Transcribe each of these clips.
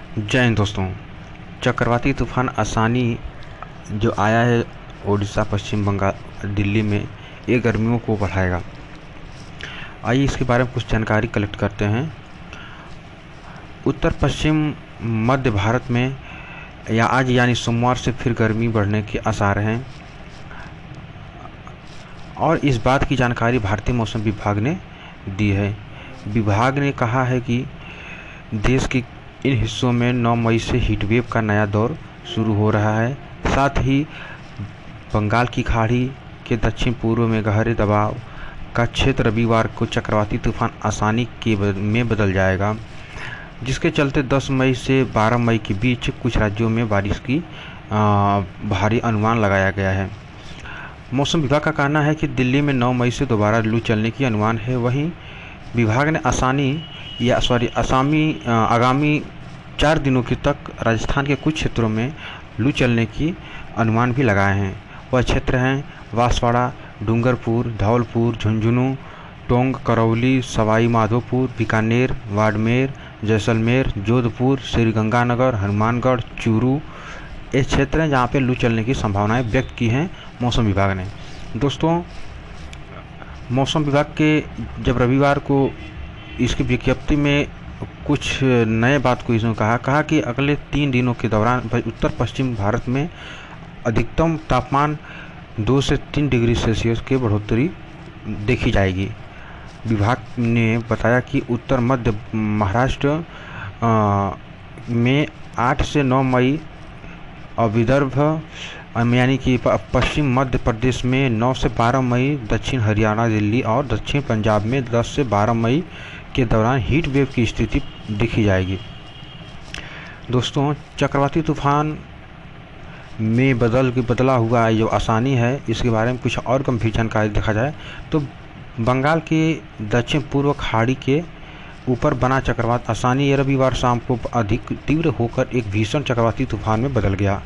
जय हिंद दोस्तों। चक्रवाती तूफान आसानी जो आया है उड़ीसा, पश्चिम बंगाल, दिल्ली में, ये गर्मियों को बढ़ाएगा। आइए इसके बारे में कुछ जानकारी कलेक्ट करते हैं। उत्तर पश्चिम मध्य भारत में या आज यानी सोमवार से फिर गर्मी बढ़ने के आसार हैं और इस बात की जानकारी भारतीय मौसम विभाग ने दी है। विभाग ने कहा है कि देश के इन हिस्सों में 9 मई से हीटवेव का नया दौर शुरू हो रहा है। साथ ही बंगाल की खाड़ी के दक्षिण पूर्व में गहरे दबाव का क्षेत्र रविवार को चक्रवाती तूफान आसानी में बदल जाएगा, जिसके चलते 10 मई से 12 मई के बीच कुछ राज्यों में बारिश की भारी अनुमान लगाया गया है। मौसम विभाग का कहना है कि दिल्ली में 9 मई से दोबारा लू चलने की अनुमान है। वहीं विभाग ने आगामी 4 दिनों की तक राजस्थान के कुछ क्षेत्रों में लू चलने की अनुमान भी लगाए हैं। वह क्षेत्र हैं बांसवाड़ा, डूंगरपुर, धौलपुर, झुंझुनू, टोंक, करौली, सवाई माधोपुर, बीकानेर, बाड़मेर, जैसलमेर, जोधपुर, श्रीगंगानगर, हनुमानगढ़, चूरू। ये क्षेत्र हैं जहाँ पे लू चलने की संभावनाएं व्यक्त की हैं मौसम विभाग ने। दोस्तों, मौसम विभाग के जब रविवार को इसकी विज्ञप्ति में कुछ नए बात को इसने कहा कि अगले 3 दिनों के दौरान उत्तर पश्चिम भारत में अधिकतम तापमान 2 से 3 डिग्री सेल्सियस की बढ़ोतरी देखी जाएगी। विभाग ने बताया कि उत्तर मध्य महाराष्ट्र में 8 से 9 मई और विदर्भ यानी कि पश्चिम मध्य प्रदेश में 9 से 12 मई, दक्षिण हरियाणा, दिल्ली और दक्षिण पंजाब में 10 से 12 मई के दौरान हीट वेव की स्थिति देखी जाएगी। दोस्तों, चक्रवाती तूफान में बदला हुआ जो आसानी है, इसके बारे में कुछ और गंभीर जानकारी देखा जाए तो बंगाल के दक्षिण पूर्व खाड़ी के ऊपर बना चक्रवात आसानी रविवार शाम को अधिक तीव्र होकर एक भीषण चक्रवाती तूफान में बदल गया,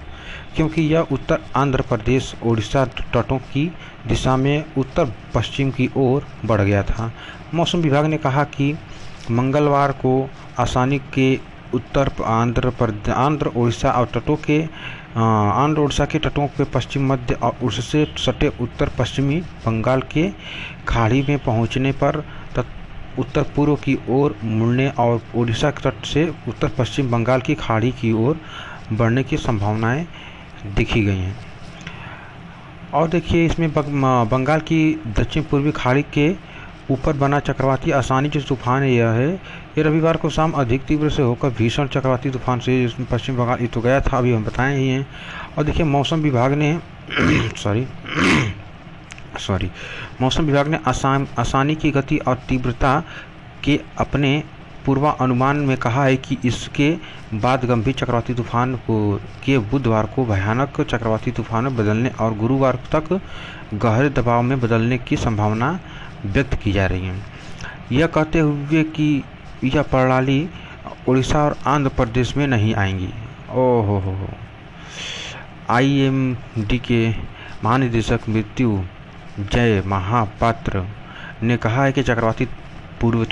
क्योंकि यह उत्तर आंध्र प्रदेश ओडिशा तटों की दिशा में उत्तर पश्चिम की ओर बढ़ गया था। मौसम विभाग ने कहा कि मंगलवार को आसानी के उत्तर आंध्र ओडिशा के तटों के पश्चिम मध्य और उससे सटे उत्तर पश्चिमी बंगाल के खाड़ी में पहुंचने पर उत्तर पूर्व की ओर मुड़ने और ओडिशा के तट से उत्तर पश्चिम बंगाल की खाड़ी की ओर बढ़ने की संभावनाएं देखी गई हैं। और देखिए, इसमें बंगाल की दक्षिण पूर्वी खाड़ी के ऊपर बना चक्रवाती आसानी जो तूफान ये रविवार को शाम अधिक तीव्र से होकर भीषण चक्रवाती तूफान से पश्चिम बंगाल ये तो गया था, अभी हम बताए ही हैं। और देखिए, मौसम विभाग ने मौसम विभाग ने आसानी की गति और तीव्रता के अपने पूर्वानुमान में कहा है कि इसके बाद गंभीर चक्रवाती तूफान के बुधवार को भयानक चक्रवाती तूफान में बदलने और गुरुवार तक गहरे दबाव में बदलने की संभावना व्यक्त की जा रही है। यह कहते हुए कि यह प्रणाली उड़ीसा और आंध्र प्रदेश में नहीं आएंगी। ओहो हो। IMD के महानिदेशक मृत्यु जय महापात्र ने कहा है कि चक्रवाती पूर्व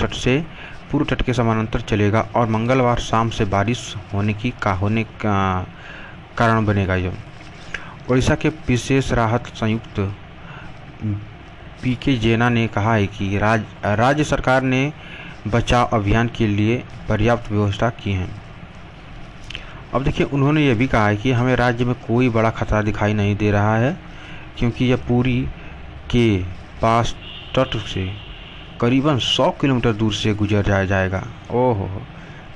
तट के समानांतर चलेगा और मंगलवार शाम से बारिश होने का कारण बनेगा। यह उड़ीसा के विशेष राहत संयुक्त PK जैना ने कहा है कि राज्य सरकार ने बचाव अभियान के लिए पर्याप्त व्यवस्था की है। अब देखिए, उन्होंने यह भी कहा है कि हमें राज्य में कोई बड़ा खतरा दिखाई नहीं दे रहा है, क्योंकि यह पुरी के पास तट से करीबन 100 किलोमीटर दूर से गुजर जाएगा। ओहो,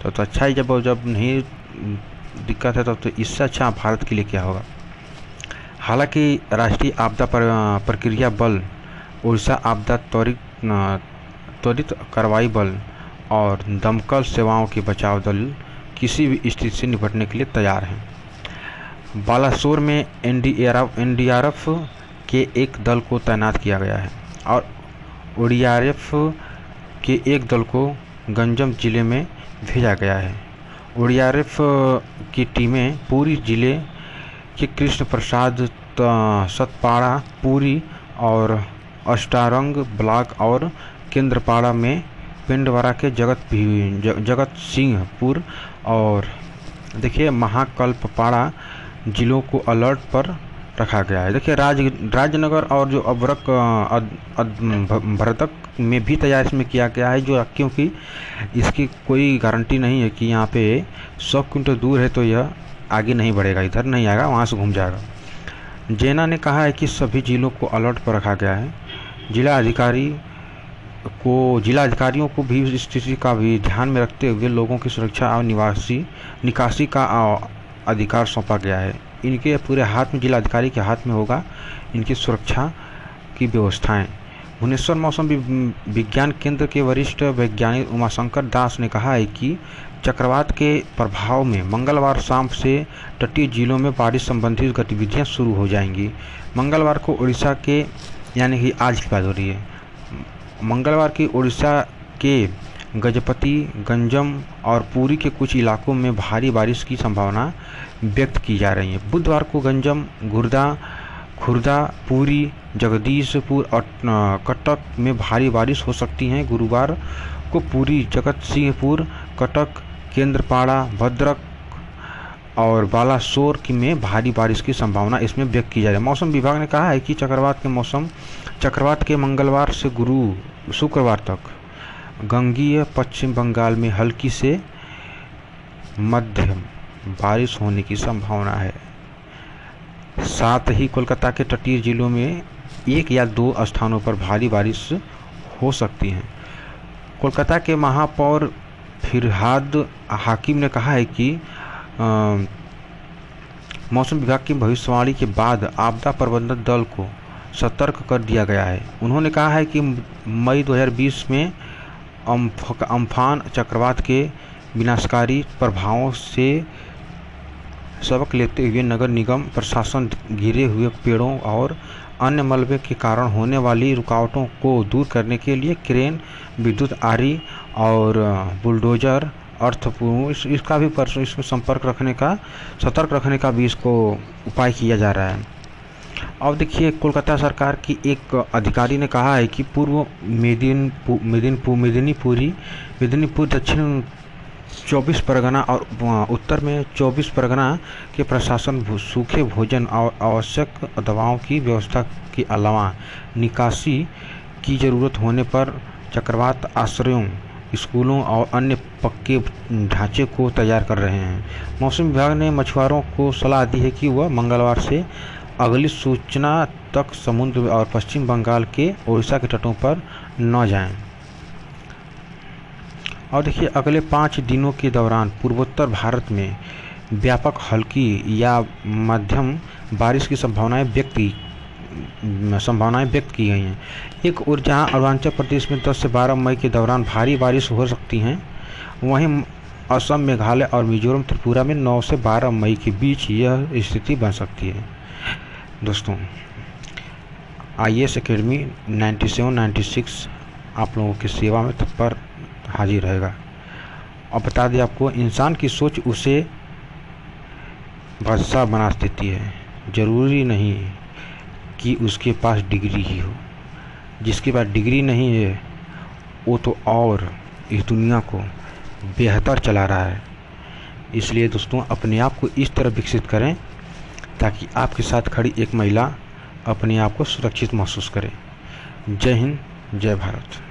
तो अच्छा ही, जब नहीं दिक्कत है तब तो इससे अच्छा भारत के लिए क्या होगा। हालांकि राष्ट्रीय आपदा प्रक्रिया बल, उड़ीसा आपदा त्वरित कार्रवाई बल और दमकल सेवाओं के बचाव दल किसी भी स्थिति से निपटने के लिए तैयार हैं। बालासोर में NDRF के एक दल को तैनात किया गया है और ODRF के एक दल को गंजम जिले में भेजा गया है। ODRF की टीमें पूरी जिले के कृष्ण प्रसाद, सतपाड़ा, पूरी और अष्टारंग ब्लॉक और केंद्रपाड़ा में पिंडवाड़ा के जगत सिंहपुर और देखिए महाकल्पपाड़ा जिलों को अलर्ट पर रखा गया है। देखिए राजनगर और जो अभ्रक भरतक में भी तैयार इसमें किया गया है, जो क्योंकि इसकी कोई गारंटी नहीं है कि यहाँ पे 100 किलोमीटर दूर है तो यह आगे नहीं बढ़ेगा, इधर नहीं आएगा, वहाँ से घूम जाएगा। जैना ने कहा है कि सभी जिलों को अलर्ट पर रखा गया है। जिलाधिकारियों को भी इस स्थिति का भी ध्यान में रखते हुए लोगों की सुरक्षा और निकासी का अधिकार सौंपा गया है। इनके पूरे हाथ में, जिलाधिकारी के हाथ में होगा इनकी सुरक्षा की व्यवस्थाएं। भुवनेश्वर मौसम विज्ञान केंद्र के वरिष्ठ वैज्ञानिक उमाशंकर दास ने कहा है कि चक्रवात के प्रभाव में मंगलवार शाम से तटीय जिलों में बारिश संबंधी गतिविधियां शुरू हो जाएंगी। मंगलवार को उड़ीसा के, यानी कि आज की बात हो रही है, मंगलवार की उड़ीसा के गजपति, गंजम और पुरी के कुछ इलाकों में भारी बारिश की संभावना व्यक्त की जा रही है। बुधवार को गंजम, खुर्दा, पुरी, जगदीशपुर और कटक में भारी बारिश हो सकती है। गुरुवार को पुरी, जगतसिंहपुर, कटक, केंद्रपाड़ा, भद्रक और बालासोर में भारी बारिश की संभावना इसमें व्यक्त की जा रही है। मौसम विभाग ने कहा है कि चक्रवात के मंगलवार से शुक्रवार तक गंगीय पश्चिम बंगाल में हल्की से मध्यम बारिश होने की संभावना है। साथ ही कोलकाता के तटीय जिलों में 1 या 2 स्थानों पर भारी बारिश हो सकती है। कोलकाता के महापौर फिरहाद हाकिम ने कहा है कि मौसम विभाग की भविष्यवाणी के बाद आपदा प्रबंधन दल को सतर्क कर दिया गया है। उन्होंने कहा है कि मई 2020 में अम्फान चक्रवात के विनाशकारी प्रभावों से सबक लेते हुए नगर निगम प्रशासन गिरे हुए पेड़ों और अन्य मलबे के कारण होने वाली रुकावटों को दूर करने के लिए क्रेन, विद्युत आरी और बुलडोजर, इसका भी इसमें सतर्क रखने का भी इसको उपाय किया जा रहा है। अब देखिए, कोलकाता सरकार की एक अधिकारी ने कहा है कि पूर्व मेदिनीपुर, दक्षिण 24 परगना और उत्तर में 24 परगना के प्रशासन सूखे भोजन और आवश्यक दवाओं की व्यवस्था के अलावा निकासी की ज़रूरत होने पर चक्रवात आश्रयों, स्कूलों और अन्य पक्के ढांचे को तैयार कर रहे हैं। मौसम विभाग ने मछुआरों को सलाह दी है कि वह मंगलवार से अगली सूचना तक समुद्र और पश्चिम बंगाल के उड़ीसा के तटों पर न जाएं। और देखिए, अगले 5 दिनों के दौरान पूर्वोत्तर भारत में व्यापक हल्की या मध्यम बारिश की संभावनाएं व्यक्त की गई हैं। एक और जहां अरुणाचल प्रदेश में 10 से 12 मई के दौरान भारी बारिश हो सकती हैं, वहीं असम, मेघालय और मिजोरम, त्रिपुरा में 9 से 12 मई के बीच यह स्थिति बन सकती है। दोस्तों, IAS एकेडमी 97-96 आप लोगों की सेवा में तत्पर हाजिर रहेगा। और बता दें आपको, इंसान की सोच उसे बादशाह बना देती है। ज़रूरी नहीं कि उसके पास डिग्री ही हो। जिसके पास डिग्री नहीं है वो तो और इस दुनिया को बेहतर चला रहा है। इसलिए दोस्तों, अपने आप को इस तरह विकसित करें ताकि आपके साथ खड़ी एक महिला अपने आप को सुरक्षित महसूस करे। जय हिंद, जय भारत।